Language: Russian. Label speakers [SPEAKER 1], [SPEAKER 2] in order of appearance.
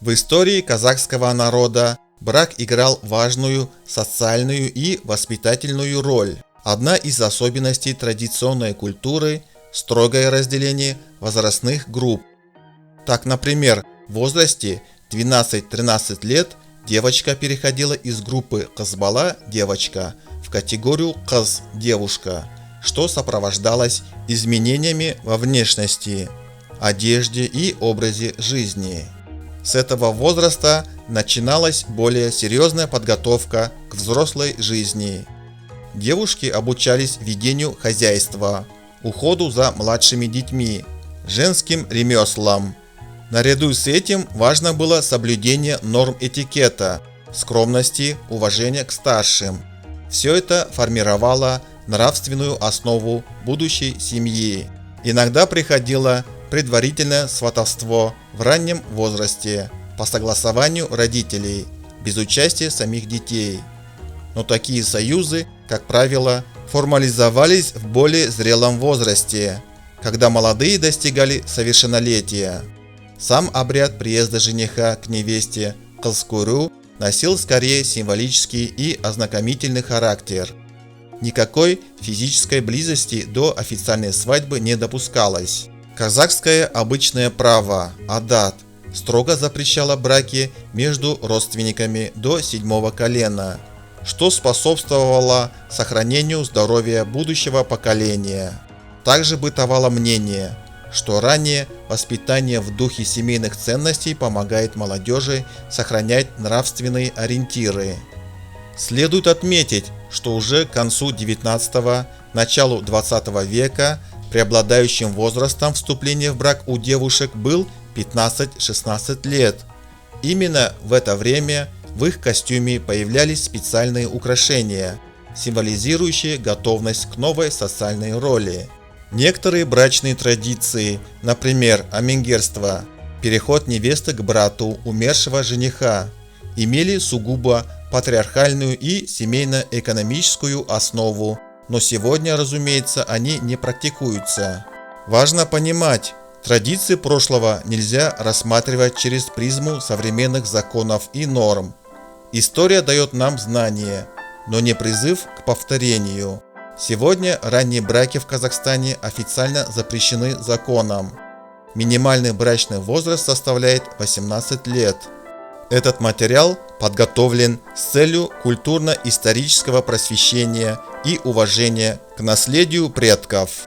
[SPEAKER 1] В истории казахского народа брак играл важную социальную и воспитательную роль. Одна из особенностей традиционной культуры – строгое разделение возрастных групп. Так, например, в возрасте 12-13 лет девочка переходила из группы «кызбала» – девочка в категорию «кыз» – девушка, что сопровождалось изменениями во внешности, одежде и образе жизни. С этого возраста начиналась более серьезная подготовка к взрослой жизни. Девушки обучались ведению хозяйства, уходу за младшими детьми, женским ремеслам. Наряду с этим важно было соблюдение норм этикета, скромности, уважения к старшим. Все это формировало нравственную основу будущей семьи. Иногда приходило предварительное сватовство в раннем возрасте по согласованию родителей, без участия самих детей. Но такие союзы, как правило, формализовались в более зрелом возрасте, когда молодые достигали совершеннолетия. Сам обряд приезда жениха к невесте «кыз көру» носил скорее символический и ознакомительный характер. Никакой физической близости до официальной свадьбы не допускалось. Казахское обычное право «адат» строго запрещало браки между родственниками до 7-го колена, что способствовало сохранению здоровья будущего поколения. Также бытовало мнение, что раннее воспитание в духе семейных ценностей помогает молодежи сохранять нравственные ориентиры. Следует отметить, что уже к концу 19-го, началу 20 века преобладающим возрастом вступления в брак у девушек был 15-16 лет. Именно в это время в их костюме появлялись специальные украшения, символизирующие готовность к новой социальной роли. Некоторые брачные традиции, например, амингерство, переход невесты к брату умершего жениха, имели сугубо патриархальную и семейно-экономическую основу, но сегодня, разумеется, они не практикуются. Важно понимать, традиции прошлого нельзя рассматривать через призму современных законов и норм. История дает нам знания, но не призыв к повторению. Сегодня ранние браки в Казахстане официально запрещены законом. Минимальный брачный возраст составляет 18 лет. Этот материал подготовлен с целью культурно-исторического просвещения и уважения к наследию предков.